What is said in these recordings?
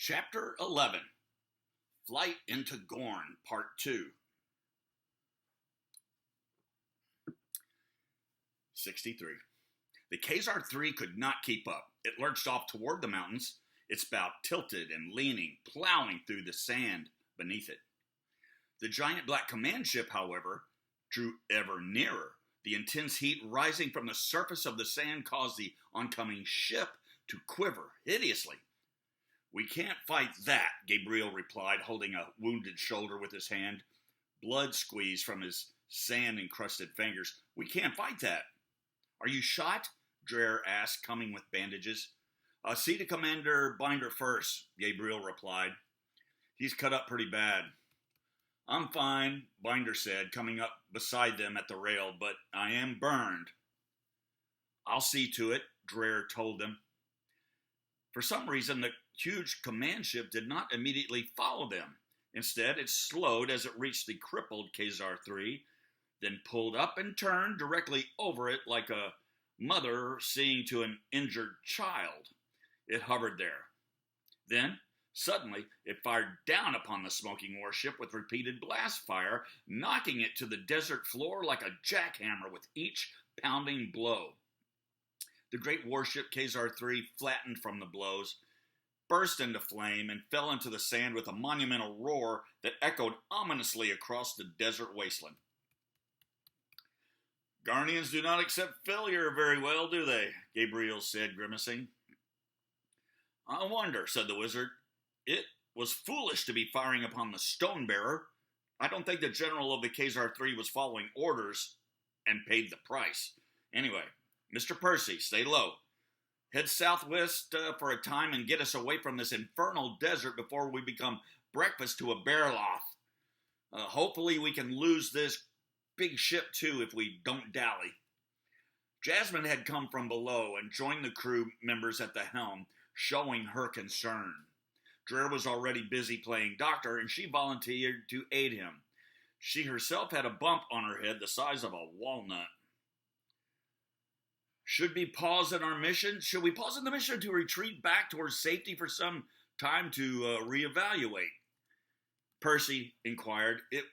Chapter 11 Flight into GORN, Part 2. 63. The Khazar 3 could not keep up. It lurched off toward the mountains, its bow tilted and leaning, plowing through the sand beneath it. The giant black command ship, however, drew ever nearer. The intense heat rising from the surface of the sand caused the oncoming ship to quiver hideously. "We can't fight that," Gabriel replied, holding a wounded shoulder with his hand. Blood squeezed from his sand-encrusted fingers. "We can't fight that." "Are you shot?" Dreher asked, coming with bandages. "See to Commander Binder first," Gabriel replied. "He's cut up pretty bad." "I'm fine," Binder said, coming up beside them at the rail, "but I am burned." "I'll see to it," Dreher told them. For some reason, the huge command ship did not immediately follow them. Instead, it slowed as it reached the crippled Khazar 3, then pulled up and turned directly over it like a mother seeing to an injured child. It hovered there. Then, suddenly, it fired down upon the smoking warship with repeated blast fire, knocking it to the desert floor like a jackhammer with each pounding blow. The great warship Khazar 3 flattened from the blows, burst into flame, and fell into the sand with a monumental roar that echoed ominously across the desert wasteland. "Gharnians do not accept failure very well, do they?" Gabriel said, grimacing. "I wonder," said the wizard. "It was foolish to be firing upon the stone bearer. I don't think the general of the Khazar 3 was following orders and paid the price. Anyway, Mr. Percy, stay low. Head southwest for a time and get us away from this infernal desert before we become breakfast to a bear loth. Hopefully we can lose this big ship too if we don't dally." Jasmine had come from below and joined the crew members at the helm, showing her concern. Dreher was already busy playing doctor, and she volunteered to aid him. She herself had a bump on her head the size of a walnut. Should we pause in the mission to retreat back towards safety for some time to reevaluate?" Percy inquired. "It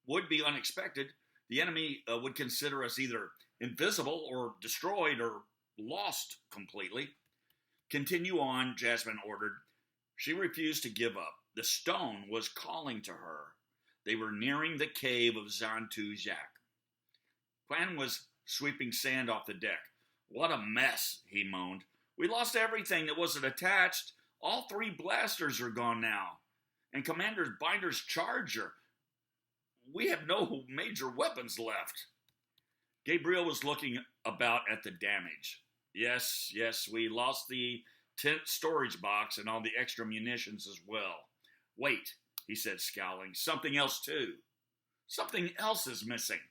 would be unexpected. The enemy would consider us either invisible or destroyed or lost completely." "Continue on," Jasmine ordered. She refused to give up. The stone was calling to her. They were nearing the cave of Zantu-Zak. Quan was sweeping sand off the deck. "What a mess," he moaned. "We lost everything that wasn't attached. All 3 blasters are gone now. And Commander Binder's charger. We have no major weapons left." Gabriel was looking about at the damage. Yes, we lost the tent storage box and all the extra munitions as well. "Wait," he said, scowling. "Something else too. Something else is missing."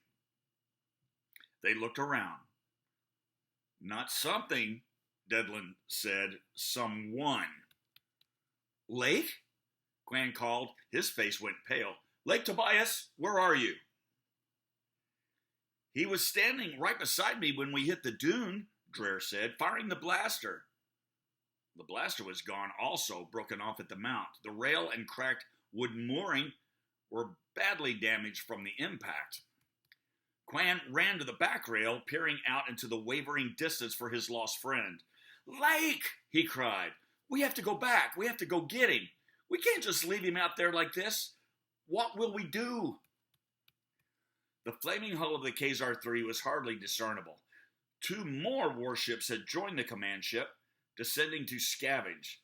They looked around. "Not something," Devlin said. "Someone." "Lake?" Quan called. His face went pale. "Lake Tobias, where are you?" "He was standing right beside me when we hit the dune," Dreher said, "firing the blaster." The blaster was gone also, broken off at the mount. The rail and cracked wood mooring were badly damaged from the impact. Quan ran to the back rail, peering out into the wavering distance for his lost friend. "Lake!" he cried. "We have to go back. We have to go get him. We can't just leave him out there like this. What will we do?" The flaming hull of the Khazar 3 was hardly discernible. 2 more warships had joined the command ship, descending to scavenge.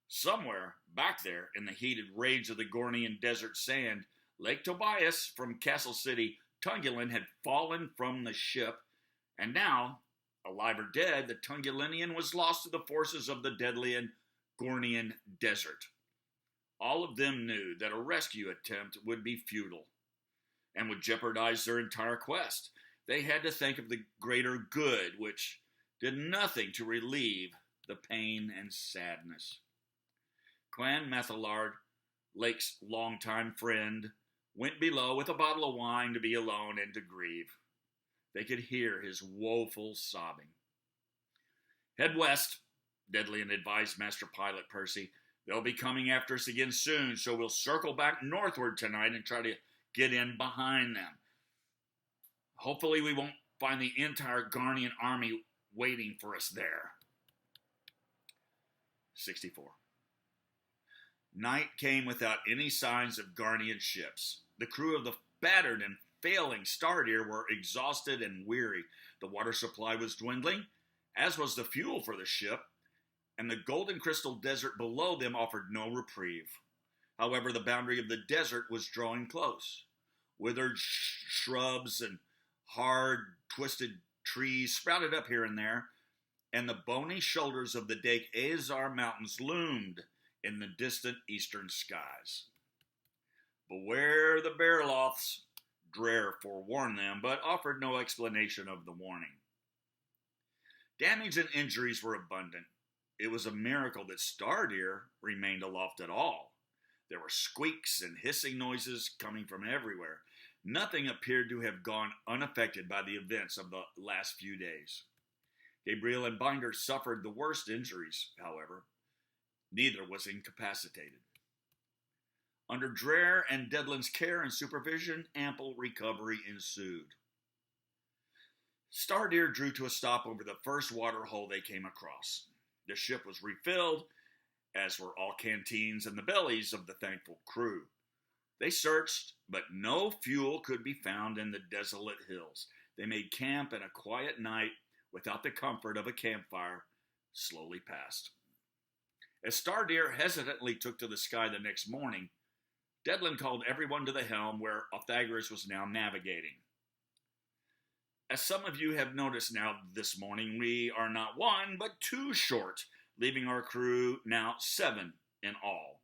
Somewhere back there, in the heated rage of the Gharnian desert sand, Lake Tobias from Castle City, Tungulin, had fallen from the ship, and now, alive or dead, the Tungulinian was lost to the forces of the deadly Gharnian desert. All of them knew that a rescue attempt would be futile and would jeopardize their entire quest. They had to think of the greater good, which did nothing to relieve the pain and sadness. Quan Mathilard, Lake's longtime friend, went below with a bottle of wine to be alone and to grieve. They could hear his woeful sobbing. "Head west," Devlin advised Master Pilot Percy. They'll be coming after us again soon, so we'll circle back northward tonight and try to get in behind them. Hopefully we won't find the entire Gharnian army waiting for us there. 64. Night came without any signs of Gharnian ships. The crew of the battered and failing Stardeer were exhausted and weary. The water supply was dwindling, as was the fuel for the ship, and the golden crystal desert below them offered no reprieve. However, the boundary of the desert was drawing close. Withered shrubs and hard, twisted trees sprouted up here and there, and the bony shoulders of the Dake Azar Mountains loomed in the distant eastern skies. Beware the Bearloths, Dreher forewarned them, but offered no explanation of the warning. Damage and injuries were abundant. It was a miracle that Stardeer remained aloft at all. There were squeaks and hissing noises coming from everywhere. Nothing appeared to have gone unaffected by the events of the last few days. Gabriel and Binder suffered the worst injuries, however. Neither was incapacitated. Under Dreher and Dedlin's care and supervision, ample recovery ensued. Stardeer drew to a stop over the first water hole they came across. The ship was refilled, as were all canteens and the bellies of the thankful crew. They searched, but no fuel could be found in the desolate hills. They made camp, and a quiet night, without the comfort of a campfire, slowly passed. As Stardeer hesitantly took to the sky the next morning, Dedlin called everyone to the helm where Pythagoras was now navigating. As some of you have noticed now this morning, we are not one, but two short, leaving our crew now 7 in all,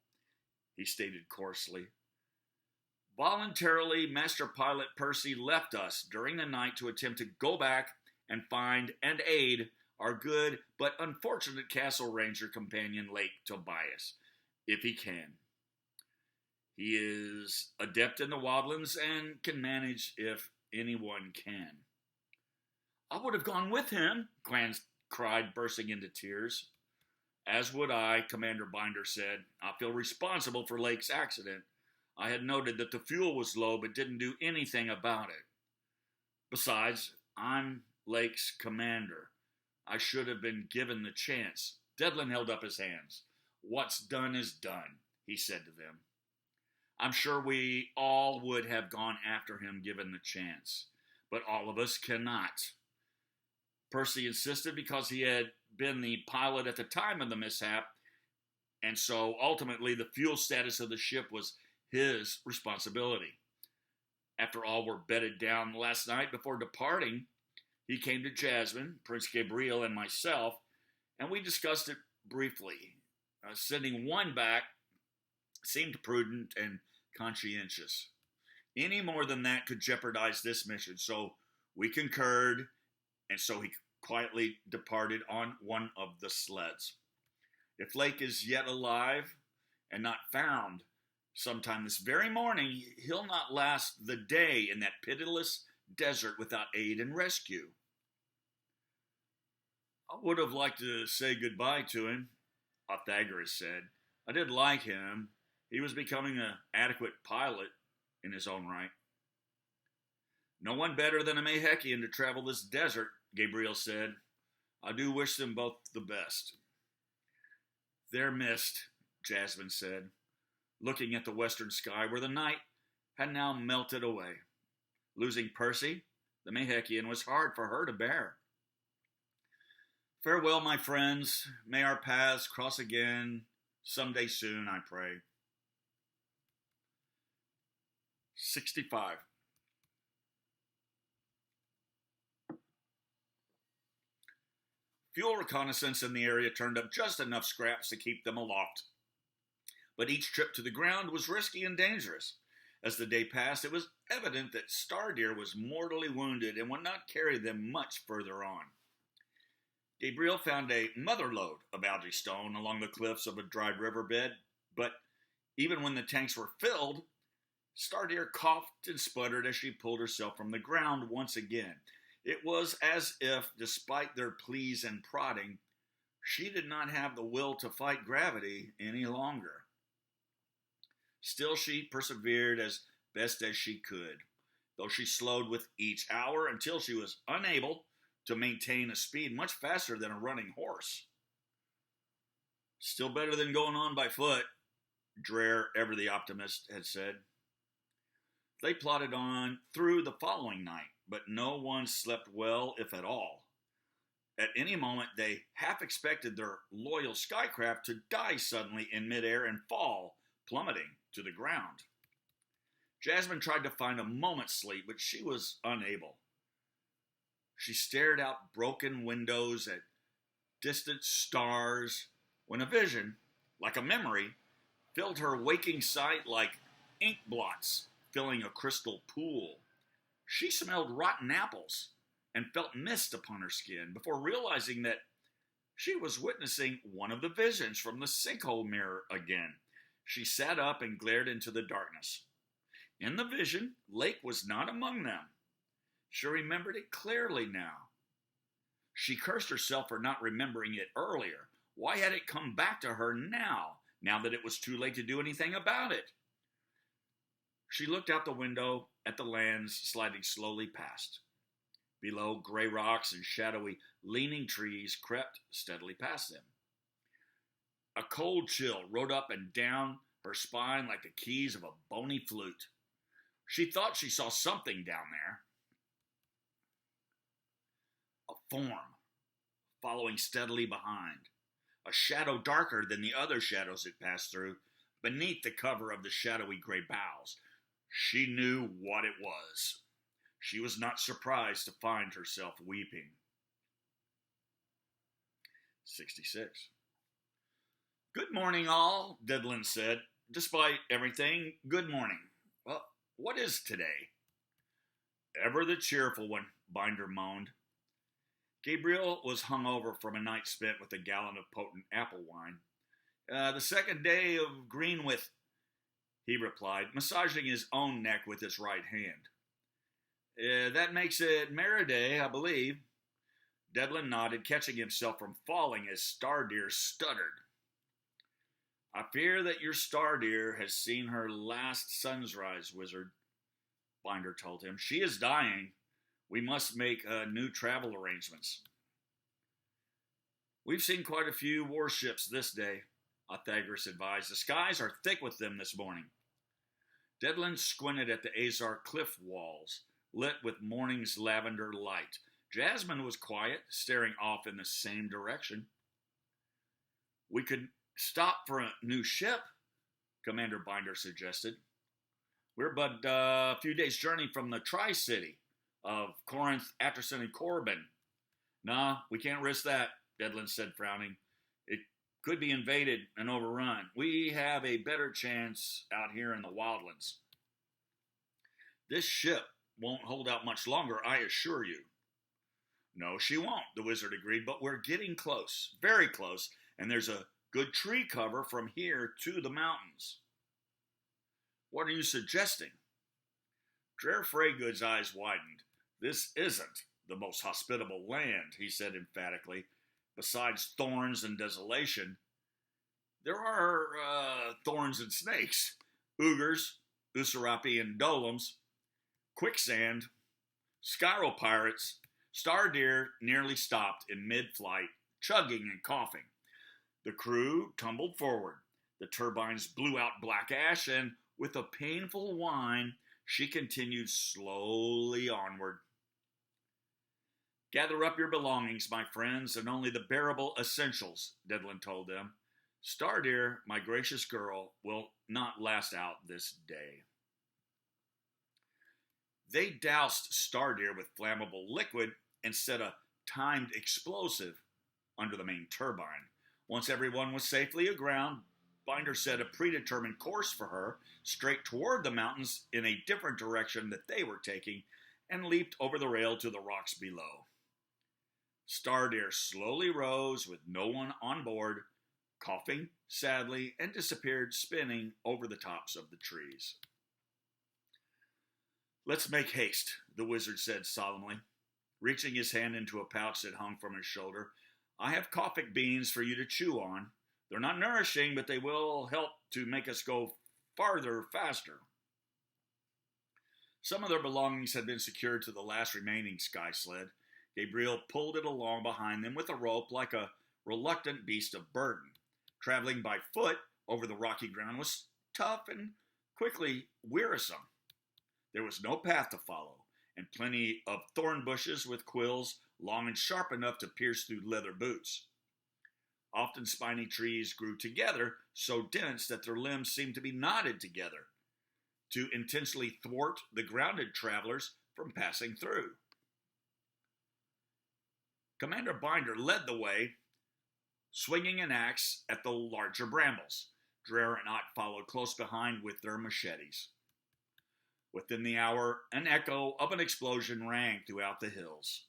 he stated coarsely. Voluntarily, Master Pilot Percy left us during the night to attempt to go back and find and aid our good but unfortunate castle ranger companion, Lake Tobias, if he can. He is adept in the wildlands and can manage if anyone can. I would have gone with him, Quans cried, bursting into tears. As would I, Commander Binder said. I feel responsible for Lake's accident. I had noted that the fuel was low but didn't do anything about it. Besides, I'm Lake's commander. I should have been given the chance. Dedlin held up his hands. What's done is done, he said to them. I'm sure we all would have gone after him given the chance, but all of us cannot. Percy insisted because he had been the pilot at the time of the mishap, and so ultimately the fuel status of the ship was his responsibility. After all were bedded down last night before departing, he came to Jasmine, Prince Gabriel, and myself, and we discussed it briefly. Sending one back seemed prudent and conscientious. Any more than that could jeopardize this mission, so we concurred, and so he quietly departed on one of the sleds. If Lake is yet alive and not found sometime this very morning, he'll not last the day in that pitiless desert without aid and rescue. I would have liked to say goodbye to him, Pythagoras said. I did like him. He was becoming an adequate pilot in his own right. No one better than a Mahekian to travel this desert, Gabriel said. I do wish them both the best. They're missed, Jasmine said, looking at the western sky where the night had now melted away. Losing Percy, the Mahekian, was hard for her to bear. Farewell, my friends. May our paths cross again someday soon, I pray. 65. Fuel reconnaissance in the area turned up just enough scraps to keep them aloft. But each trip to the ground was risky and dangerous. As the day passed, it was evident that Stardeer was mortally wounded and would not carry them much further on. Gabriel found a motherlode of algae stone along the cliffs of a dried riverbed, but even when the tanks were filled, Stardeer coughed and sputtered as she pulled herself from the ground once again. It was as if, despite their pleas and prodding, She did not have the will to fight gravity any longer. Still, she persevered as best as she could, though she slowed with each hour until she was unable to maintain a speed much faster than a running horse. Still better than going on by foot, Dreher, ever the optimist, had said. They plodded on through the following night, but no one slept well, if at all. At any moment, they half expected their loyal skycraft to die suddenly in midair and fall, plummeting to the ground. Jasmine tried to find a moment's sleep, but she was unable. She stared out broken windows at distant stars when a vision, like a memory, filled her waking sight like ink blots filling a crystal pool. She smelled rotten apples and felt mist upon her skin before realizing that she was witnessing one of the visions from the sinkhole mirror again. She sat up and glared into the darkness. In the vision, Lake was not among them. She remembered it clearly now. She cursed herself for not remembering it earlier. Why had it come back to her now that it was too late to do anything about it? She looked out the window at the lands sliding slowly past. Below, gray rocks and shadowy, leaning trees crept steadily past them. A cold chill rode up and down her spine like the keys of a bony flute. She thought she saw something down there. A form, following steadily behind. A shadow darker than the other shadows it passed through, beneath the cover of the shadowy gray boughs. She knew what it was. She was not surprised to find herself weeping. 66. Good morning, all, Devlin said. Despite everything, good morning. Well, what is today? Ever the cheerful one, Binder moaned. Gabriel was hungover from a night spent with a gallon of potent apple wine. The second day of Greenwith, he replied, massaging his own neck with his right hand. That makes it Meriday, I believe. Devlin nodded, catching himself from falling as Stardeer stuttered. I fear that your Stardeer has seen her last sunrise, wizard, Binder told him. She is dying. We must make new travel arrangements. We've seen quite a few warships this day, Pythagoras advised. The skies are thick with them this morning. Devlin squinted at the Azar cliff walls, lit with morning's lavender light. Jasmine was quiet, staring off in the same direction. We could stop for a new ship, Commander Binder suggested. We're but a few days' journey from the Tri-City of Corinth, Atterson, and Corbin. Nah, we can't risk that, Devlin said, frowning. It could be invaded and overrun. We have a better chance out here in the wildlands. This ship won't hold out much longer, I assure you. No, she won't, the wizard agreed, but we're getting close, very close, and there's a good tree cover from here to the mountains. What are you suggesting? Dreher Freygood's eyes widened. This isn't the most hospitable land, he said emphatically. Besides thorns and desolation, there are thorns and snakes, ugres, usurapi and dolems, quicksand, skyropirates. Stardeer nearly stopped in mid-flight, chugging and coughing. The crew tumbled forward. The turbines blew out black ash, and with a painful whine, she continued slowly onward. Gather up your belongings, my friends, and only the bearable essentials, Devlin told them. Stardeer, my gracious girl, will not last out this day. They doused Stardeer with flammable liquid and set a timed explosive under the main turbine. Once everyone was safely aground, Binder set a predetermined course for her, straight toward the mountains in a different direction that they were taking, and leaped over the rail to the rocks below. Stardeer slowly rose with no one on board, coughing sadly, and disappeared, spinning over the tops of the trees. Let's make haste, the wizard said solemnly, reaching his hand into a pouch that hung from his shoulder. I have Kofik beans for you to chew on. They're not nourishing, but they will help to make us go farther faster. Some of their belongings had been secured to the last remaining sky sled. Gabriel pulled it along behind them with a rope like a reluctant beast of burden. Traveling by foot over the rocky ground was tough and quickly wearisome. There was no path to follow, and plenty of thorn bushes with quills long and sharp enough to pierce through leather boots. Often spiny trees grew together, so dense that their limbs seemed to be knotted together to intentionally thwart the grounded travelers from passing through. Commander Binder led the way, swinging an axe at the larger brambles. Dreher and Ott followed close behind with their machetes. Within the hour, an echo of an explosion rang throughout the hills.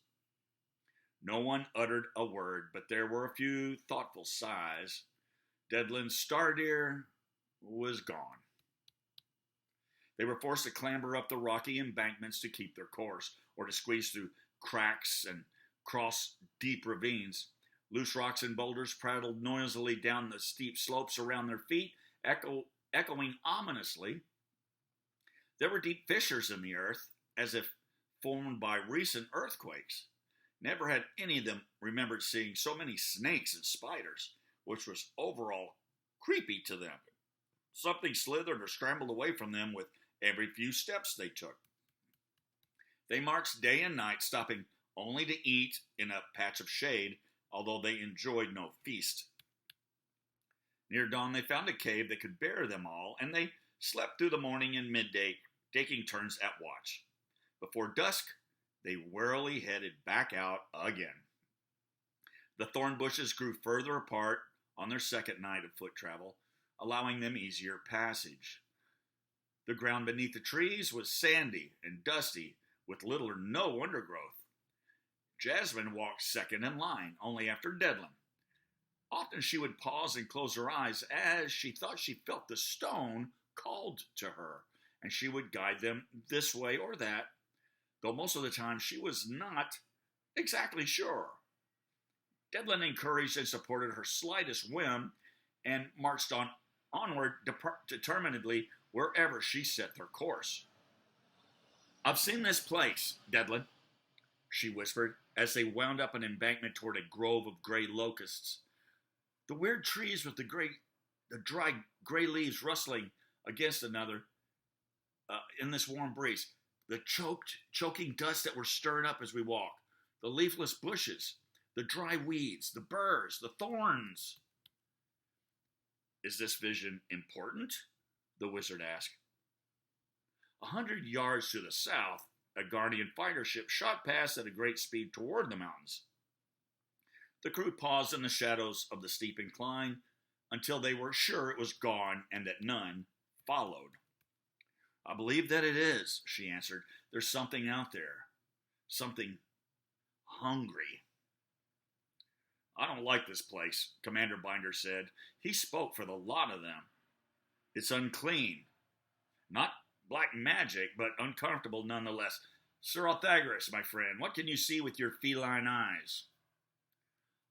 No one uttered a word, but there were a few thoughtful sighs. Deadland's Stardeer was gone. They were forced to clamber up the rocky embankments to keep their course, or to squeeze through cracks and cross deep ravines. Loose rocks and boulders prattled noisily down the steep slopes around their feet, echoing ominously. There were deep fissures in the earth, as if formed by recent earthquakes. Never had any of them remembered seeing so many snakes and spiders, which was overall creepy to them. Something slithered or scrambled away from them with every few steps they took. They marched day and night, stopping only to eat in a patch of shade, although they enjoyed no feast. Near dawn, they found a cave that could bear them all, and they slept through the morning and midday, taking turns at watch. Before dusk, they warily headed back out again. The thorn bushes grew further apart on their second night of foot travel, allowing them easier passage. The ground beneath the trees was sandy and dusty, with little or no undergrowth. Jasmine walked second in line, only after Deadland. Often she would pause and close her eyes as she thought she felt the stone called to her, and she would guide them this way or that, though most of the time she was not exactly sure. Deadland encouraged and supported her slightest whim and marched onward determinedly wherever she set their course. "I've seen this place, Deadland," she whispered as they wound up an embankment toward a grove of gray locusts. The weird trees with the dry gray leaves rustling against another in this warm breeze. The choking dust that were stirred up as we walked. The leafless bushes. The dry weeds. The burrs. The thorns. "Is this vision important?" the wizard asked. 100 yards to the south, a Gharnian fighter ship shot past at a great speed toward the mountains. The crew paused in the shadows of the steep incline until they were sure it was gone and that none followed. "I believe that it is," she answered. "There's something out there. Something hungry." "I don't like this place," Commander Binder said. He spoke for the lot of them. "It's unclean. Not black magic, but uncomfortable nonetheless. Sir Althagris, my friend, what can you see with your feline eyes?"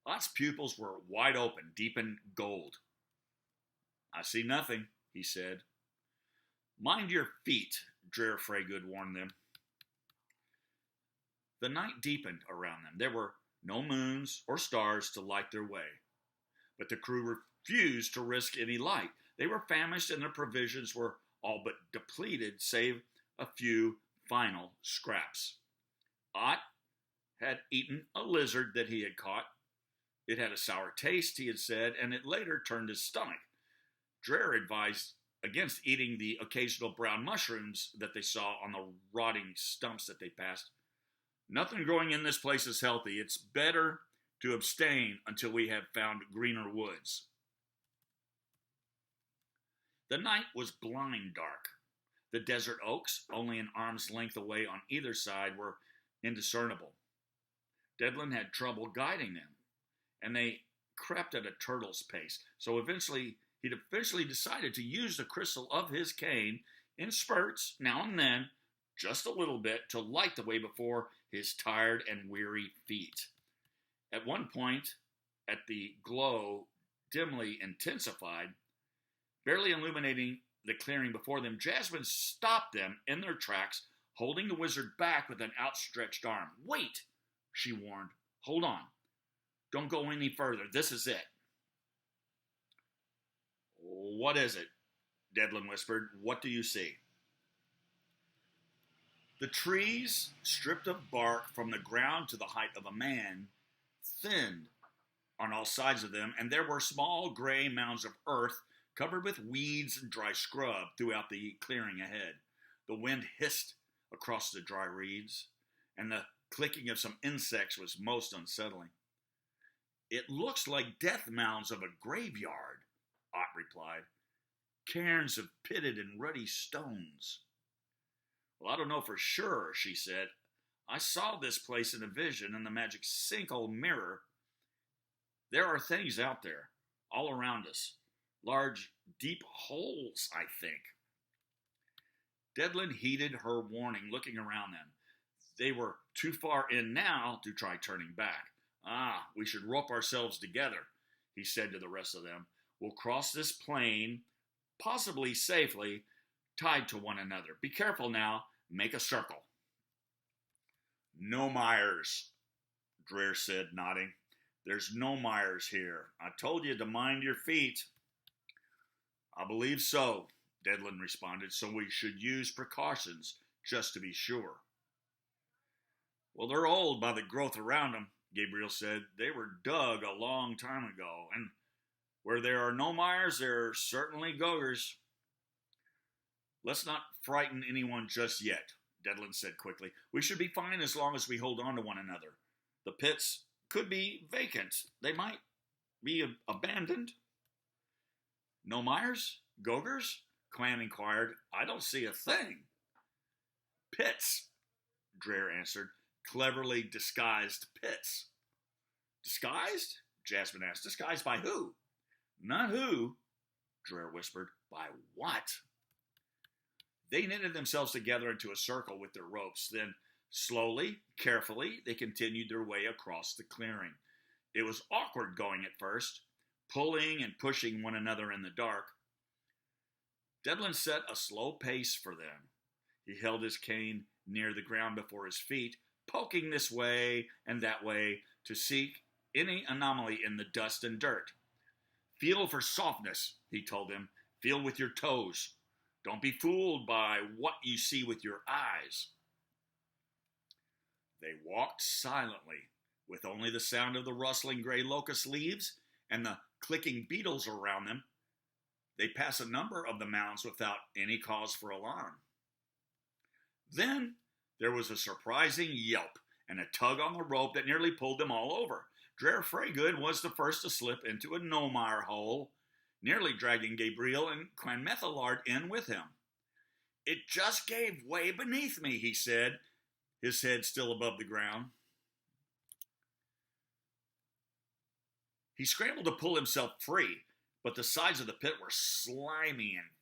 Ott's pupils were wide open, deep in gold. "I see nothing," he said. "Mind your feet," Dreher Freygood warned them. The night deepened around them. There were no moons or stars to light their way. But the crew refused to risk any light. They were famished and their provisions were all but depleted, save a few final scraps. Ott had eaten a lizard that he had caught. It had a sour taste, he had said, and it later turned his stomach. Dreher advised against eating the occasional brown mushrooms that they saw on the rotting stumps that they passed. "Nothing growing in this place is healthy. It's better to abstain until we have found greener woods." The night was blind dark. The desert oaks, only an arm's length away on either side, were indiscernible. Deadland had trouble guiding them, and they crept at a turtle's pace, so he'd eventually decided to use the crystal of his cane in spurts, now and then, just a little bit, to light the way before his tired and weary feet. At one point, at the glow dimly intensified, barely illuminating the clearing before them. Jasmine stopped them in their tracks, holding the wizard back with an outstretched arm. "Wait," she warned. "Hold on. Don't go any further. This is it." "What is it?" Devlin whispered. "What do you see?" The trees, stripped of bark from the ground to the height of a man, thinned on all sides of them, and there were small gray mounds of earth covered with weeds and dry scrub throughout the clearing ahead. The wind hissed across the dry reeds, and the clicking of some insects was most unsettling. "It looks like death mounds of a graveyard," Ott replied. "Cairns of pitted and ruddy stones." "Well, I don't know for sure," she said. "I saw this place in a vision in the magic sinkhole mirror. There are things out there, all around us. Large, deep holes, I think." Devlin heeded her warning, looking around them. They were too far in now to try turning back. "We should rope ourselves together," he said to the rest of them. "We'll cross this plain, possibly safely, tied to one another. Be careful now. Make a circle." "No Myers," Dreer said, nodding. "There's no Myers here. I told you to mind your feet." "I believe so," Devlin responded, "so we should use precautions just to be sure." "Well, they're old by the growth around them," Gabriel said. "They were dug a long time ago, and where there are no Myers, there are certainly Gogers." "Let's not frighten anyone just yet," Devlin said quickly. "We should be fine as long as we hold on to one another. The pits could be vacant. They might be abandoned." "No Myers? Gogers?" Clan inquired. "I don't see a thing." "Pits," Dreer answered. "Cleverly disguised pits." "Disguised?" Jasmine asked. "Disguised by who?" "Not who," Dreer whispered. "By what?" They knitted themselves together into a circle with their ropes. Then, slowly, carefully, they continued their way across the clearing. It was awkward going at first, pulling and pushing one another in the dark. Devlin set a slow pace for them. He held his cane near the ground before his feet, poking this way and that way to seek any anomaly in the dust and dirt. "Feel for softness," he told them. "Feel with your toes. Don't be fooled by what you see with your eyes." They walked silently, with only the sound of the rustling gray locust leaves and the clicking beetles around them. They passed a number of the mounds without any cause for alarm. Then there was a surprising yelp and a tug on the rope that nearly pulled them all over. Dreer Freygood was the first to slip into a no-mire hole, nearly dragging Gabriel and Clan Methylard in with him. "It just gave way beneath me," he said, his head still above the ground. He scrambled to pull himself free, but the sides of the pit were slimy and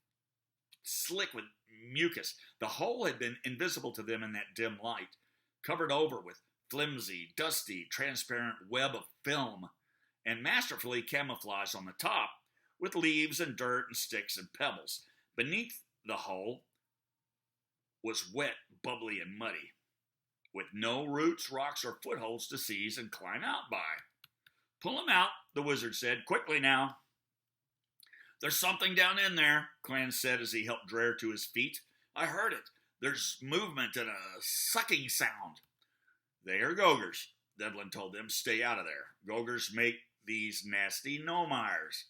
slick with mucus. The hole had been invisible to them in that dim light, covered over with flimsy, dusty, transparent web of film, and masterfully camouflaged on the top with leaves and dirt and sticks and pebbles. Beneath the hole was wet, bubbly, and muddy, with no roots, rocks, or footholds to seize and climb out by. "Pull him out," the wizard said. "Quickly now." "There's something down in there," Clan said as he helped Dreer to his feet. "I heard it. There's movement and a sucking sound." "They are Gogers," Devlin told them. "Stay out of there. Gogers make these nasty no-mires.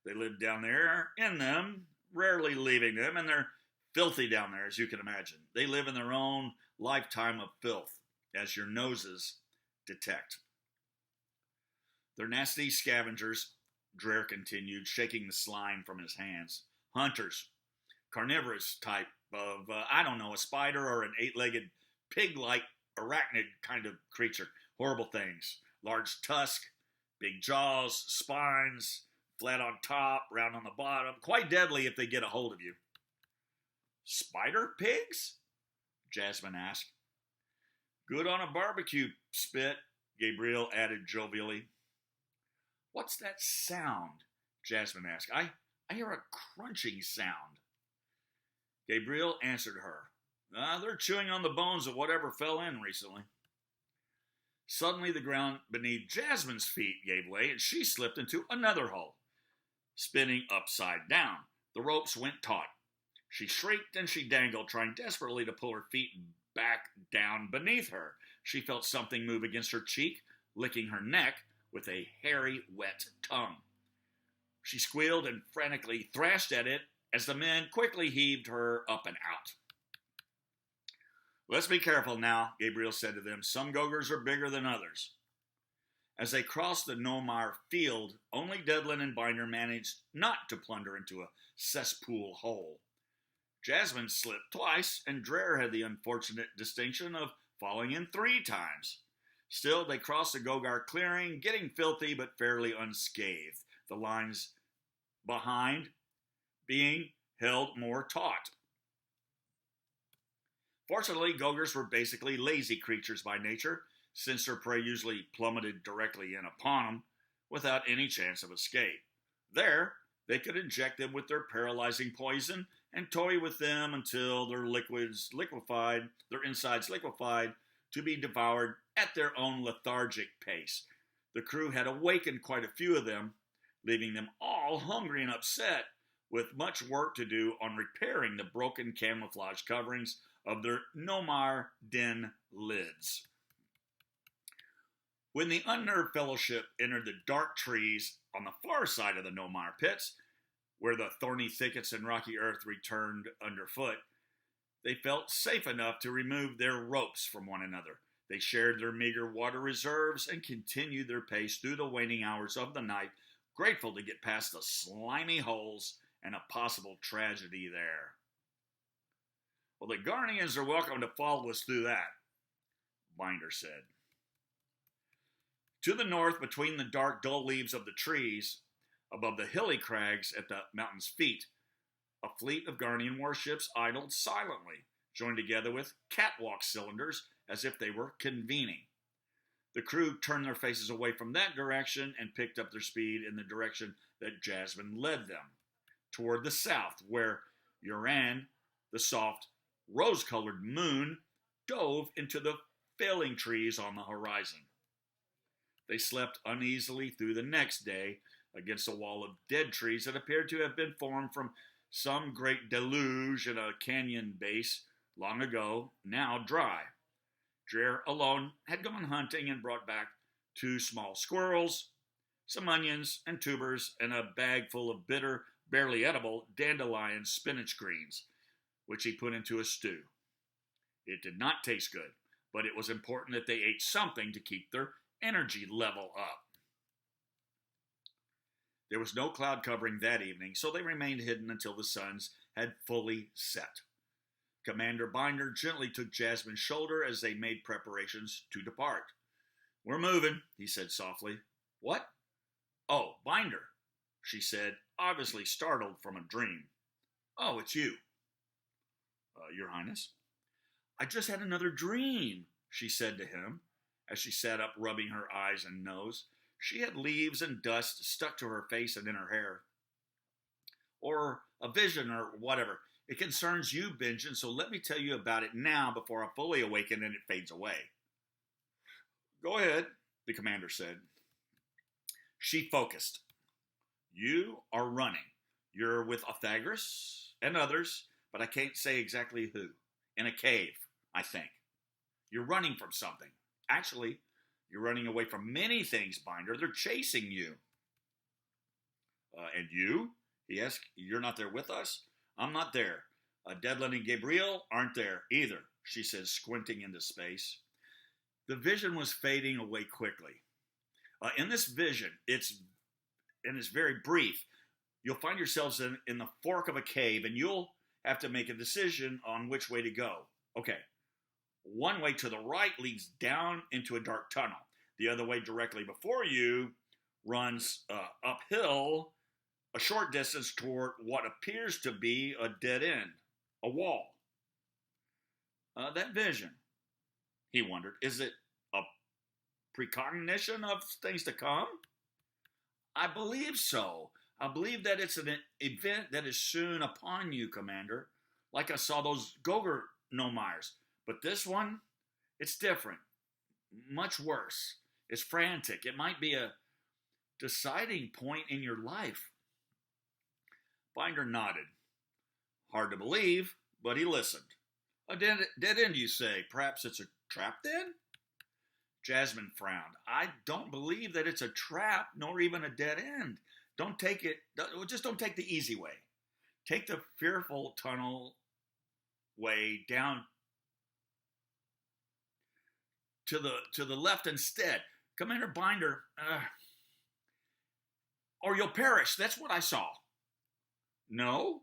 They live down there in them, rarely leaving them, and they're filthy down there, as you can imagine. They live in their own lifetime of filth, as your noses detect. They're nasty scavengers," Dreer continued, shaking the slime from his hands. "Hunters. Carnivorous type of, a spider or an 8-legged pig-like arachnid kind of creature. Horrible things. Large tusk, big jaws, spines, flat on top, round on the bottom. Quite deadly if they get a hold of you." "Spider pigs?" Jasmine asked. "Good on a barbecue spit," Gabriel added jovially. What's that sound? Jasmine asked. I hear a crunching sound. Gabriel answered her. They're chewing on the bones of whatever fell in recently. Suddenly the ground beneath Jasmine's feet gave way and she slipped into another hole, spinning upside down. The ropes went taut. She shrieked and she dangled, trying desperately to pull her feet back down beneath her. She felt something move against her cheek, licking her neck with a hairy, wet tongue. She squealed and frantically thrashed at it as the men quickly heaved her up and out. Let's be careful now, Gabriel said to them. Some Gogers are bigger than others. As they crossed the Nomar field, only Devlin and Binder managed not to plunder into a cesspool hole. Jasmine slipped twice, and Dreher had the unfortunate distinction of falling in 3 times. Still, they crossed the Gogar clearing, getting filthy but fairly unscathed, the lines behind being held more taut. Fortunately, Gogers were basically lazy creatures by nature, since their prey usually plummeted directly in upon them without any chance of escape. There, they could inject them with their paralyzing poison and toy with them until their insides liquefied to be devoured at their own lethargic pace. The crew had awakened quite a few of them, leaving them all hungry and upset, with much work to do on repairing the broken camouflage coverings of their Nomar den lids. When the unnerved fellowship entered the dark trees on the far side of the Nomar pits, where the thorny thickets and rocky earth returned underfoot, they felt safe enough to remove their ropes from one another. They shared their meager water reserves and continued their pace through the waning hours of the night, grateful to get past the slimy holes and a possible tragedy there. Well, the Gharnians are welcome to follow us through that, Binder said. To the north, between the dark, dull leaves of the trees, above the hilly crags at the mountain's feet, a fleet of Gharnian warships idled silently, joined together with catwalk cylinders as if they were convening. The crew turned their faces away from that direction and picked up their speed in the direction that Jasmine led them, toward the south, where Uran, the soft, rose-colored moon, dove into the failing trees on the horizon. They slept uneasily through the next day against a wall of dead trees that appeared to have been formed from some great deluge in a canyon base long ago, now dry. Dreher alone had gone hunting and brought back 2 small squirrels, some onions and tubers, and a bag full of bitter, barely edible dandelion spinach greens, which he put into a stew. It did not taste good, but it was important that they ate something to keep their energy level up. There was no cloud covering that evening, so they remained hidden until the suns had fully set. Commander Binder gently took Jasmine's shoulder as they made preparations to depart. "We're moving," he said softly. "What?" "Oh, Binder," she said, obviously startled from a dream. "Oh, it's you." Your Highness?" "I just had another dream," she said to him, as she sat up rubbing her eyes and nose. She had leaves and dust stuck to her face and in her hair. "Or a vision or whatever. It concerns you, Benjen, so let me tell you about it now before I fully awaken and it fades away." "Go ahead," the commander said. She focused. "You are running. You're with Othagris and others, but I can't say exactly who. In a cave, I think. You're running from something. Actually, you're running away from many things, Binder. They're chasing you." "And you?" he asked. "You're not there with us?" "I'm not there. Devlin and Gabriel aren't there either," she said, squinting into space. The vision was fading away quickly. In this vision, it's very brief. You'll find yourselves in the fork of a cave, and you'll have to make a decision on which way to go. Okay. One way to the right leads down into a dark tunnel. The other way directly before you runs uphill a short distance toward what appears to be a dead end, a wall. That vision, he wondered, is it a precognition of things to come? I believe so. I believe that it's an event that is soon upon you, Commander. Like I saw those Gogor Nomires. But this one, it's different. Much worse. It's frantic. It might be a deciding point in your life. Binder nodded. Hard to believe, but he listened. A dead end, you say? Perhaps it's a trap then? Jasmine frowned. I don't believe that it's a trap, nor even a dead end. Just don't take the easy way. Take the fearful tunnel way down to the left instead. Commander Binder, or you'll perish. That's what I saw. No?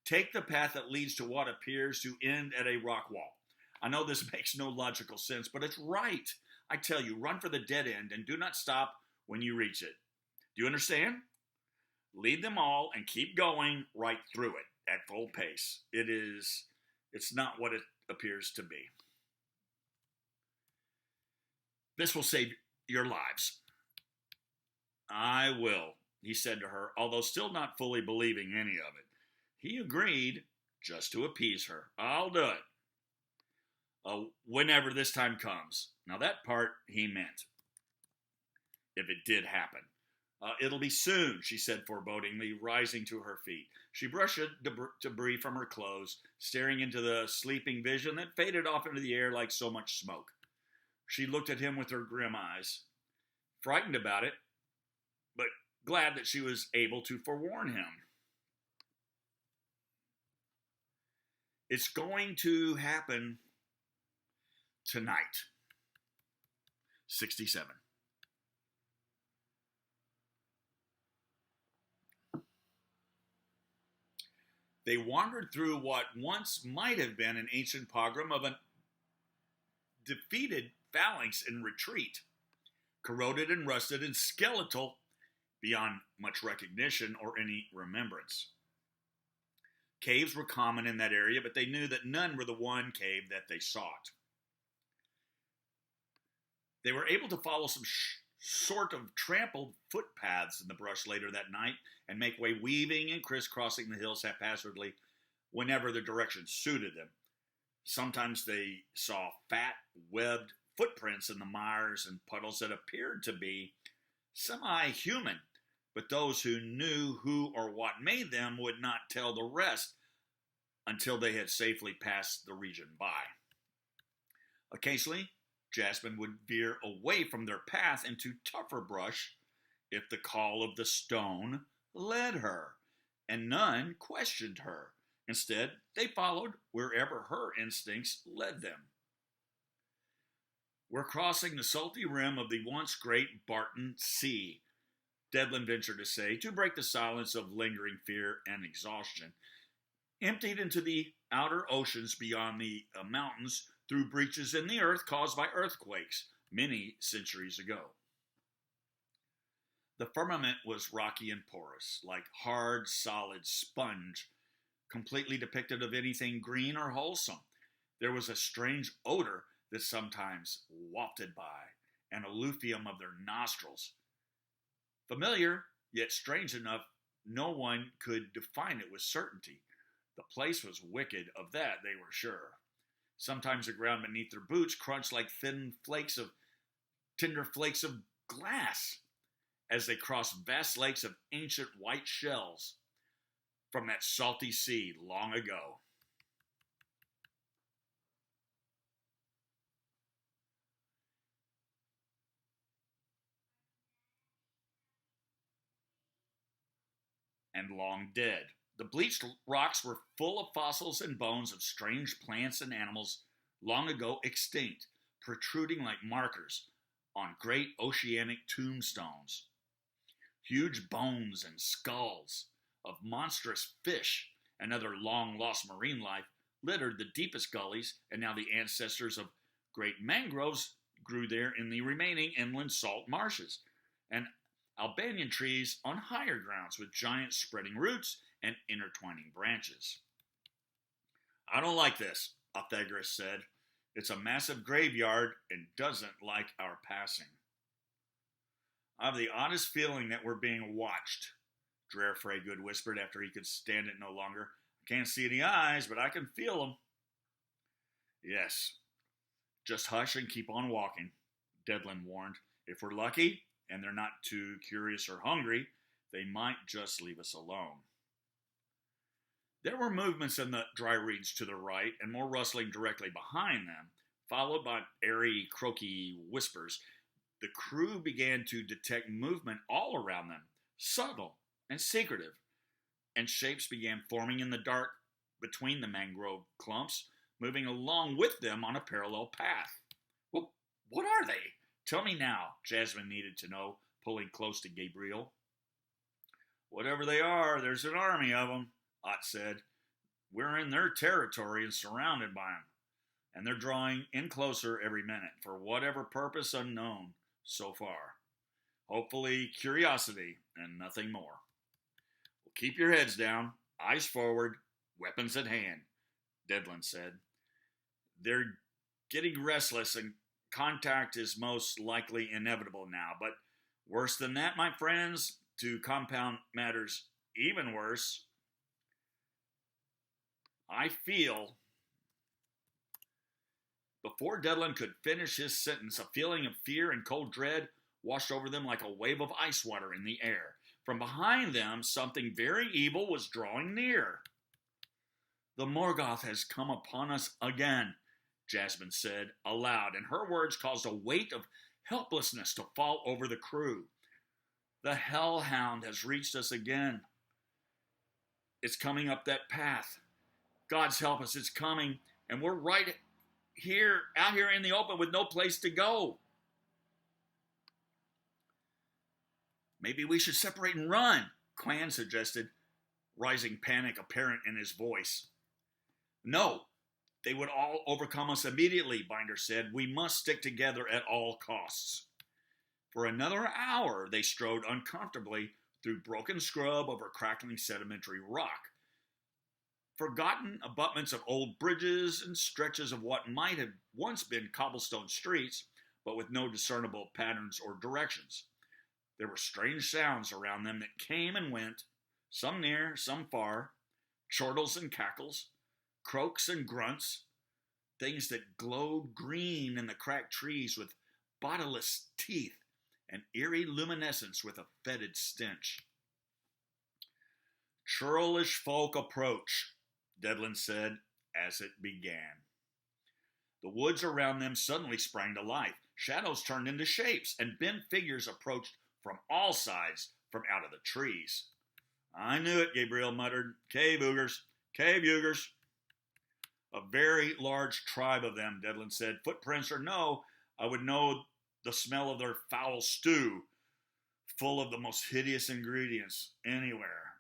Take the path that leads to what appears to end at a rock wall. I know this makes no logical sense, but it's right. I tell you, run for the dead end and do not stop when you reach it. Do you understand? Lead them all and keep going right through it at full pace. It's not what it appears to be. This will save your lives. I will, he said to her, although still not fully believing any of it. He agreed, just to appease her. I'll do it. Whenever this time comes. Now that part he meant. If it did happen. It'll be soon, she said forebodingly, rising to her feet. She brushed debris from her clothes, staring into the sleeping vision that faded off into the air like so much smoke. She looked at him with her grim eyes, frightened about it, but glad that she was able to forewarn him. It's going to happen tonight. 67. They wandered through what once might have been an ancient pogrom of a defeated phalanx in retreat, corroded and rusted and skeletal beyond much recognition or any remembrance. Caves were common in that area, but they knew that none were the one cave that they sought. They were able to follow some sort of trampled footpaths in the brush later that night and make way weaving and crisscrossing the hills haphazardly whenever their direction suited them. Sometimes they saw fat, webbed footprints in the mires and puddles that appeared to be semi-human, but those who knew who or what made them would not tell the rest until they had safely passed the region by. Occasionally, Jasmine would veer away from their path into tougher brush if the call of the stone led her, and none questioned her. Instead, they followed wherever her instincts led them. We're crossing the salty rim of the once great Barton Sea, Devlin ventured to say, to break the silence of lingering fear and exhaustion, emptied into the outer oceans beyond the mountains through breaches in the earth caused by earthquakes many centuries ago. The firmament was rocky and porous, like hard, solid sponge, completely depicted of anything green or wholesome. There was a strange odor that sometimes wafted by, an effluvium of their nostrils. Familiar, yet strange enough, no one could define it with certainty. The place was wicked, of that they were sure. Sometimes the ground beneath their boots crunched like tender flakes of glass as they crossed vast lakes of ancient white shells from that salty sea long ago. And long dead. The bleached rocks were full of fossils and bones of strange plants and animals long ago extinct, protruding like markers on great oceanic tombstones. Huge bones and skulls of monstrous fish and other long-lost marine life littered the deepest gullies, and now the ancestors of great mangroves grew there in the remaining inland salt marshes, and Albanian trees on higher grounds with giant spreading roots and intertwining branches. I don't like this, Pythagoras said. It's a massive graveyard and doesn't like our passing. I have the oddest feeling that we're being watched, Dreher Freygood whispered after he could stand it no longer. I can't see any eyes, but I can feel them. Yes. Just hush and keep on walking, Devlin warned. If we're lucky, and they're not too curious or hungry, they might just leave us alone. There were movements in the dry reeds to the right, and more rustling directly behind them, followed by airy, croaky whispers. The crew began to detect movement all around them, subtle and secretive, and shapes began forming in the dark between the mangrove clumps, moving along with them on a parallel path. Well, what are they? Tell me now, Jasmine needed to know, pulling close to Gabriel. Whatever they are, there's an army of them, Ott said. We're in their territory and surrounded by them, and they're drawing in closer every minute, for whatever purpose unknown so far. Hopefully curiosity and nothing more. Well, keep your heads down, eyes forward, weapons at hand, Devlin said. They're getting restless and contact is most likely inevitable now, but worse than that, my friends, to compound matters even worse, I feel. Before Devlin could finish his sentence, a feeling of fear and cold dread washed over them like a wave of ice water in the air. From behind them, something very evil was drawing near. The Morgoth has come upon us again, Jasmine said aloud, and her words caused a weight of helplessness to fall over the crew. The hellhound has reached us again. It's coming up that path. God's help us, it's coming, and we're right here, out here in the open with no place to go. Maybe we should separate and run, Quan suggested, rising panic apparent in his voice. No, they would all overcome us immediately, Binder said. We must stick together at all costs. For another hour, they strode uncomfortably through broken scrub over crackling sedimentary rock. Forgotten abutments of old bridges and stretches of what might have once been cobblestone streets, but with no discernible patterns or directions. There were strange sounds around them that came and went, some near, some far, chortles and cackles, croaks and grunts, things that glowed green in the cracked trees with bodiless teeth and eerie luminescence with a fetid stench. Churlish folk approach, Devlin said as it began. The woods around them suddenly sprang to life. Shadows turned into shapes, and bent figures approached from all sides from out of the trees. I knew it, Gabriel muttered. Cave ugres, cave ugres. A very large tribe of them, Devlin said. Footprints or no, I would know the smell of their foul stew, full of the most hideous ingredients anywhere.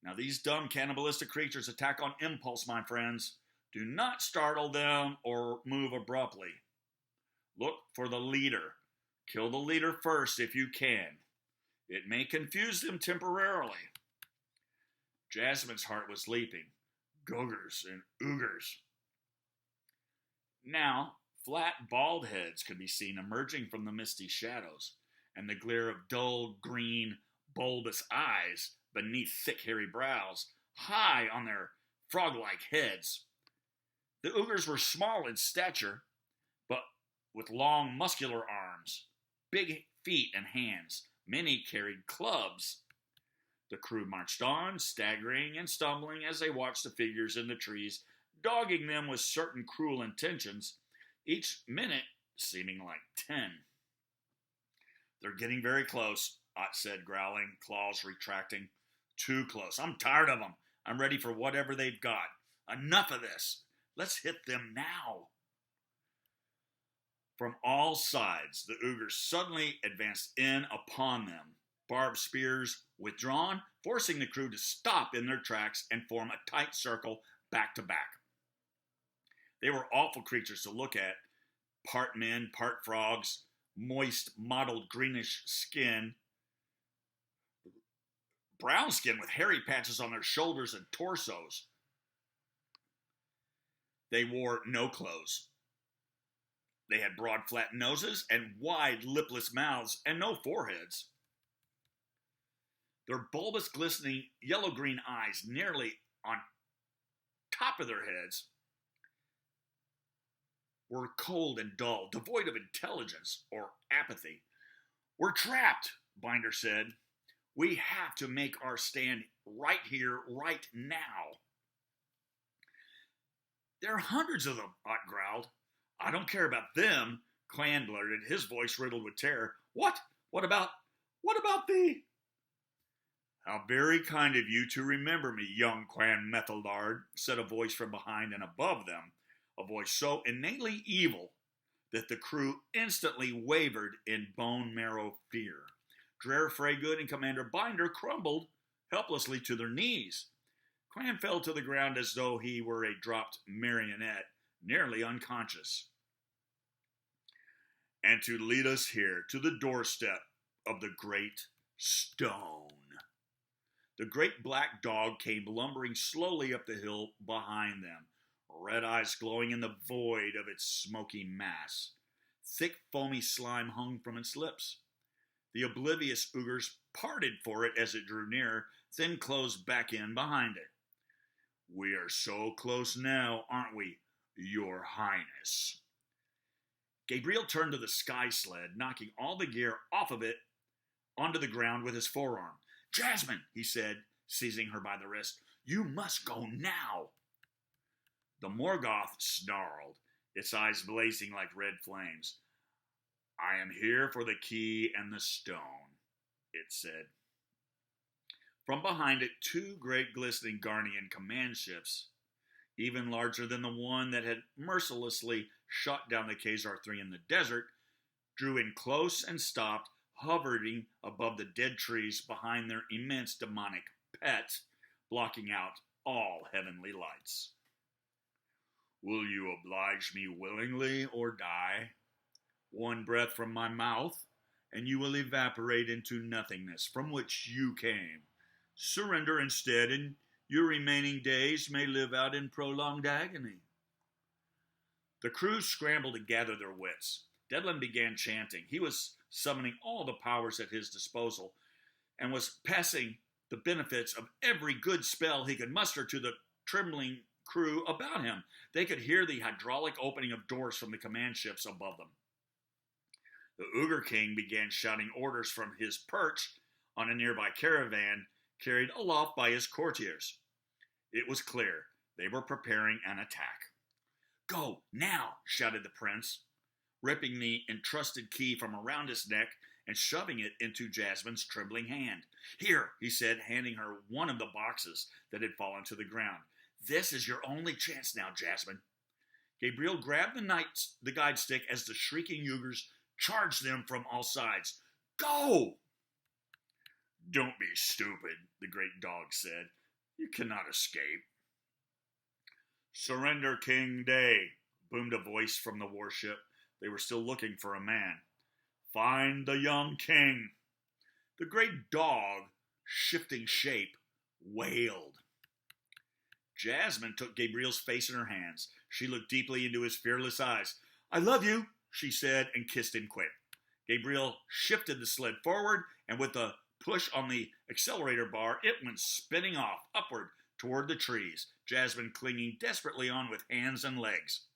Now, these dumb cannibalistic creatures attack on impulse, my friends. Do not startle them or move abruptly. Look for the leader. Kill the leader first if you can. It may confuse them temporarily. Jasmine's heart was leaping. Gogers and ugres. Now, flat, bald heads could be seen emerging from the misty shadows, and the glare of dull, green, bulbous eyes beneath thick, hairy brows, high on their frog-like heads. The ugres were small in stature, but with long, muscular arms, big feet and hands. Many carried clubs. The crew marched on, staggering and stumbling as they watched the figures in the trees, dogging them with certain cruel intentions, each minute seeming like 10. They're getting very close, Ott said, growling, claws retracting. Too close. I'm tired of them. I'm ready for whatever they've got. Enough of this. Let's hit them now. From all sides, the ugres suddenly advanced in upon them, barbed spears withdrawn, forcing the crew to stop in their tracks and form a tight circle back to back. They were awful creatures to look at, part men, part frogs, moist, mottled greenish skin, brown skin with hairy patches on their shoulders and torsos. They wore no clothes. They had broad, flat noses and wide, lipless mouths and no foreheads. Their bulbous, glistening, yellow-green eyes nearly on top of their heads were cold and dull, devoid of intelligence or apathy. "We're trapped," Binder said. "We have to make our stand right here, right now." "There are hundreds of them," Ott growled. "I don't care about them," Clan blurted, his voice riddled with terror. What about the..." "How very kind of you to remember me, young Clan Methelard," said a voice from behind and above them, a voice so innately evil that the crew instantly wavered in bone-marrow fear. Dreher Freygood and Commander Binder crumbled helplessly to their knees. Clan fell to the ground as though he were a dropped marionette, nearly unconscious. "And to lead us here to the doorstep of the Great Stone." The great black dog came lumbering slowly up the hill behind them, red eyes glowing in the void of its smoky mass. Thick, foamy slime hung from its lips. The oblivious ugres parted for it as it drew near, then closed back in behind it. "We are so close now, aren't we, Your Highness?" Gabriel turned to the sky sled, knocking all the gear off of it onto the ground with his forearm. "Jasmine," he said, seizing her by the wrist, "you must go now." The Morgoth snarled, its eyes blazing like red flames. "I am here for the key and the stone," it said. From behind it, two great glistening Gharnian command ships, even larger than the one that had mercilessly shot down the Khazar 3 in the desert, drew in close and stopped, hovering above the dead trees behind their immense demonic pet, blocking out all heavenly lights. "Will you oblige me willingly or die? One breath from my mouth, and you will evaporate into nothingness from which you came. Surrender instead, and your remaining days may live out in prolonged agony." The crew scrambled to gather their wits. Devlin began chanting. He was summoning all the powers at his disposal and was passing the benefits of every good spell he could muster to the trembling crew about him. They could hear the hydraulic opening of doors from the command ships above them. The Ugre King began shouting orders from his perch on a nearby caravan carried aloft by his courtiers. It was clear they were preparing an attack. "Go, now!" shouted the prince, ripping the entrusted key from around his neck and shoving it into Jasmine's trembling hand. "Here," he said, handing her one of the boxes that had fallen to the ground. "This is your only chance now, Jasmine." Gabriel grabbed the guide stick as the shrieking ugres charged them from all sides. "Go!" "Don't be stupid," the great dog said. "You cannot escape." "Surrender, King Day," boomed a voice from the warship. They were still looking for a man. "Find the young king." The great dog, shifting shape, wailed. Jasmine took Gabriel's face in her hands. She looked deeply into his fearless eyes. "I love you," she said, and kissed him quick. Gabriel shifted the sled forward, and with a push on the accelerator bar, it went spinning off, upward, toward the trees, Jasmine clinging desperately on with hands and legs.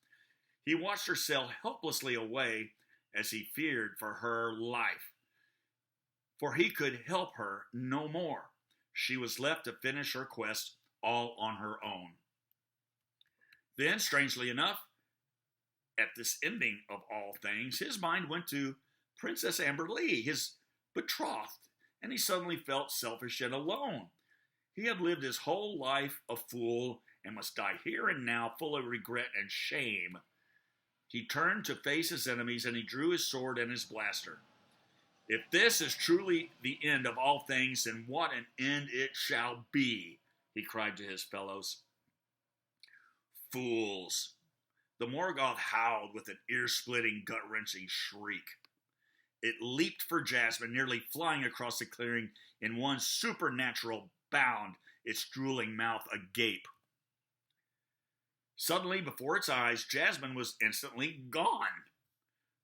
He watched her sail helplessly away as he feared for her life. For he could help her no more. She was left to finish her quest all on her own. Then, strangely enough, at this ending of all things, his mind went to Princess Amber Lee, his betrothed, and he suddenly felt selfish and alone. He had lived his whole life a fool and must die here and now full of regret and shame. He turned to face his enemies, and he drew his sword and his blaster. "If this is truly the end of all things, then what an end it shall be," he cried to his fellows. "Fools!" The Morgoth howled with an ear-splitting, gut-wrenching shriek. It leaped for Jasmine, nearly flying across the clearing in one supernatural bound, its drooling mouth agape. Suddenly, before its eyes, Jasmine was instantly gone.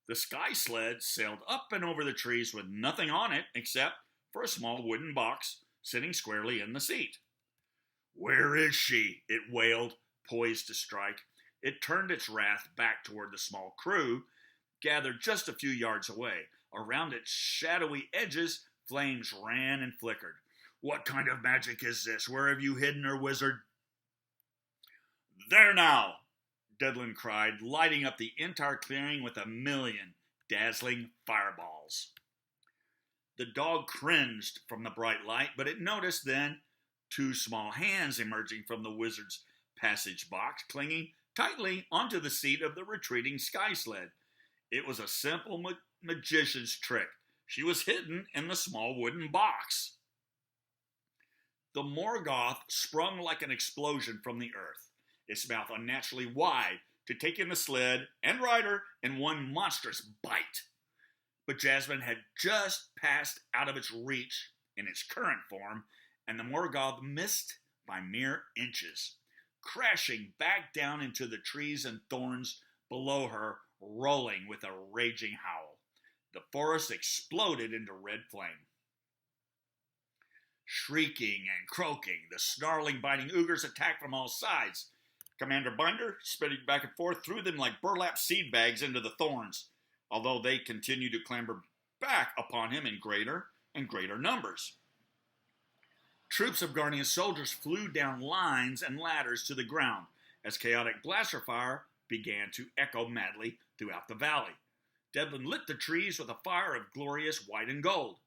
The sky sled sailed up and over the trees with nothing on it except for a small wooden box sitting squarely in the seat. "Where is she?" it wailed, poised to strike. It turned its wrath back toward the small crew, gathered just a few yards away. Around its shadowy edges, flames ran and flickered. "What kind of magic is this? Where have you hidden her, wizard?" "There now!" Devlin cried, lighting up the entire clearing with 1,000,000 dazzling fireballs. The dog cringed from the bright light, but it noticed then 2 small hands emerging from the wizard's passage box, clinging tightly onto the seat of the retreating sky sled. It was a simple magician's trick. She was hidden in the small wooden box. The Morgoth sprung like an explosion from the earth, its mouth unnaturally wide to take in the sled and rider in one monstrous bite. But Jasmine had just passed out of its reach in its current form, and the Morgoth missed by mere inches, crashing back down into the trees and thorns below her, rolling with a raging howl. The forest exploded into red flame. Shrieking and croaking, the snarling, biting ugres attacked from all sides. Commander Binder, spinning back and forth, threw them like burlap seed bags into the thorns, although they continued to clamber back upon him in greater and greater numbers. Troops of Gharnian soldiers flew down lines and ladders to the ground as chaotic blaster fire began to echo madly throughout the valley. Devlin lit the trees with a fire of glorious white and gold.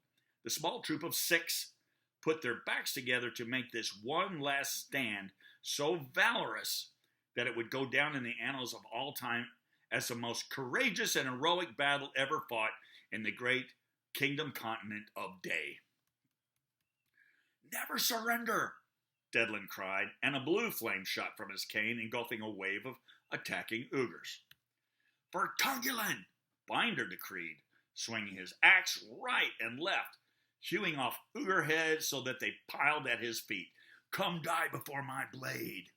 The small troop of 6 put their backs together to make this one last stand so valorous that it would go down in the annals of all time as the most courageous and heroic battle ever fought in the great kingdom continent of Day. "Never surrender!" Devlin cried, and a blue flame shot from his cane, engulfing a wave of attacking ugres. "For Tungulin!" Binder decreed, swinging his axe right and left, hewing off ugre heads so that they piled at his feet. "Come die before my blade!"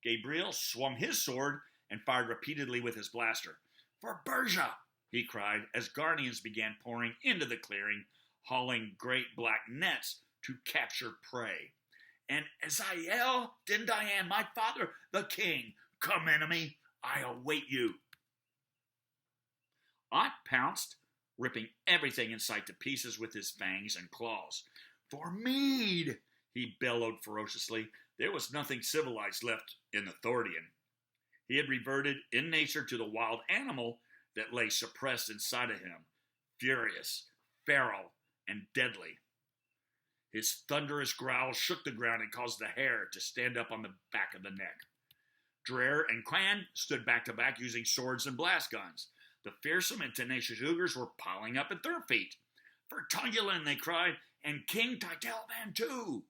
Gabriel swung his sword and fired repeatedly with his blaster. "For Berja!" he cried, as Gharnians began pouring into the clearing, hauling great black nets to capture prey. "And Azael Dindayan, my father, the king! Come, enemy, I await you!" Ott pounced, ripping everything in sight to pieces with his fangs and claws. "For mead!" he bellowed ferociously. There was nothing civilized left in the Thordian. He had reverted in nature to the wild animal that lay suppressed inside of him, furious, feral, and deadly. His thunderous growl shook the ground and caused the hair to stand up on the back of the neck. Dreher and Clan stood back to back using swords and blast guns. The fearsome and tenacious ugres were piling up at their feet. "For Tungulin!" they cried, "and King Titelvan too!"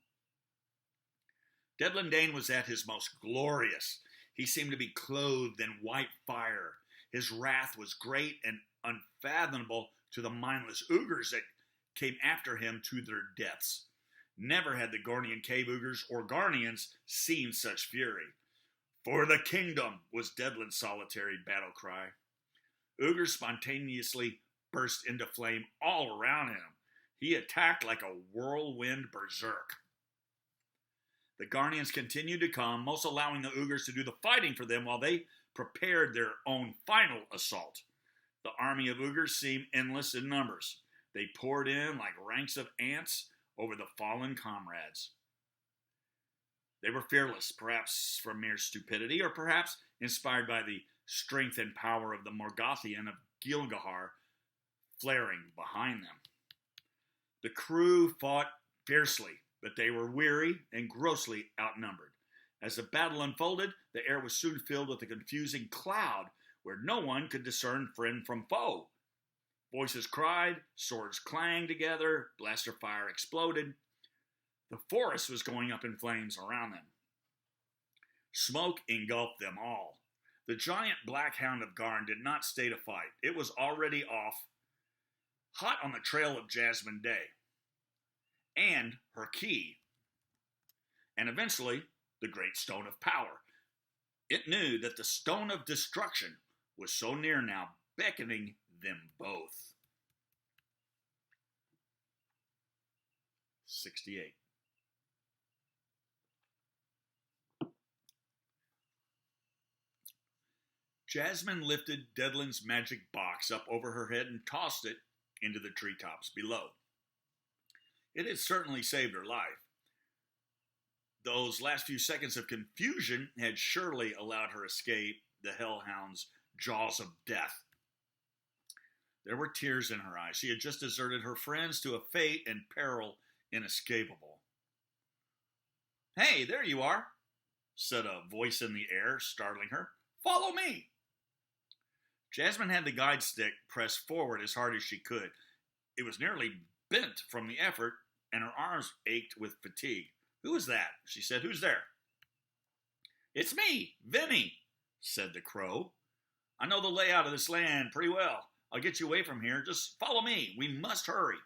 Devlin Dane was at his most glorious. He seemed to be clothed in white fire. His wrath was great and unfathomable to the mindless ugres that came after him to their deaths. Never had the Gharnian cave ugres or Gharnians seen such fury. "For the kingdom!" was Devlin's solitary battle cry. Ugres spontaneously burst into flame all around him. He attacked like a whirlwind berserk. The Gharnians continued to come, most allowing the ugres to do the fighting for them while they prepared their own final assault. The army of ugres seemed endless in numbers. They poured in like ranks of ants over the fallen comrades. They were fearless, perhaps from mere stupidity, or perhaps inspired by the strength and power of the morgothyon of Gilgahar flaring behind them. The crew fought fiercely, but they were weary and grossly outnumbered. As the battle unfolded, the air was soon filled with a confusing cloud where no one could discern friend from foe. Voices cried, swords clanged together, blaster fire exploded. The forest was going up in flames around them. Smoke engulfed them all. The giant black hound of Garn did not stay to fight. It was already off, hot on the trail of Jasmine Day, and her key, and eventually the Great Stone of Power. It knew that the Stone of Destruction was so near now, beckoning them both. 68. Jasmine lifted Dedlin's magic box up over her head and tossed it into the treetops below. It had certainly saved her life. Those last few seconds of confusion had surely allowed her escape the hellhound's jaws of death. There were tears in her eyes. She had just deserted her friends to a fate and peril inescapable. "Hey, there you are," said a voice in the air, startling her. "Follow me." Jasmine had the guide stick pressed forward as hard as she could. It was nearly bent from the effort, and her arms ached with fatigue. "Who is that?" she said. "Who's there?" "It's me, Vinny," said the crow. "I know the layout of this land pretty well. I'll get you away from here. Just follow me. We must hurry."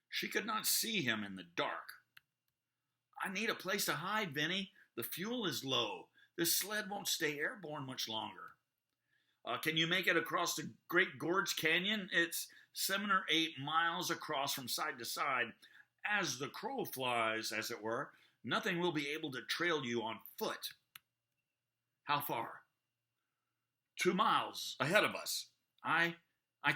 She could not see him in the dark. "I need a place to hide, Vinny. The fuel is low. This sled won't stay airborne much longer." Can you make it across the Great Gorge Canyon? It's 7 or 8 miles across from side to side. As the crow flies, as it were, nothing will be able to trail you on foot." "How far?" 2 miles ahead of us." I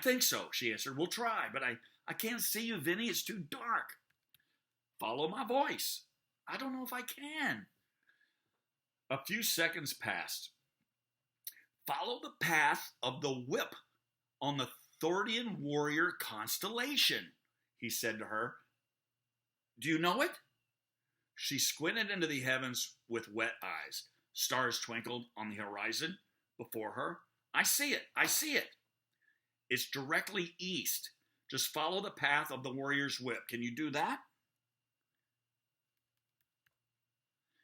think so," she answered. "We'll try, but I can't see you, Vinny. It's too dark." "Follow my voice." "I don't know if I can." A few seconds passed. "Follow the path of the whip on the Thordian warrior constellation," he said to her. "Do you know it?" She squinted into the heavens with wet eyes. Stars twinkled on the horizon before her. I see it. It's directly east. Just follow the path of the warrior's whip. Can you do that?"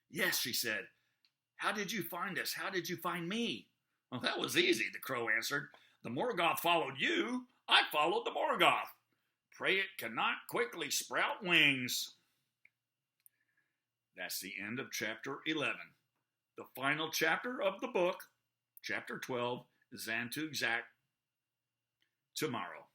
"Yes," she said. "How did you find us? How did you find me?" "Well, that was easy," the crow answered. "The Morgoth followed you. I followed the Morgoth. Pray it cannot quickly sprout wings." That's the end of chapter 11. The final chapter of the book, chapter 12, is to exact tomorrow.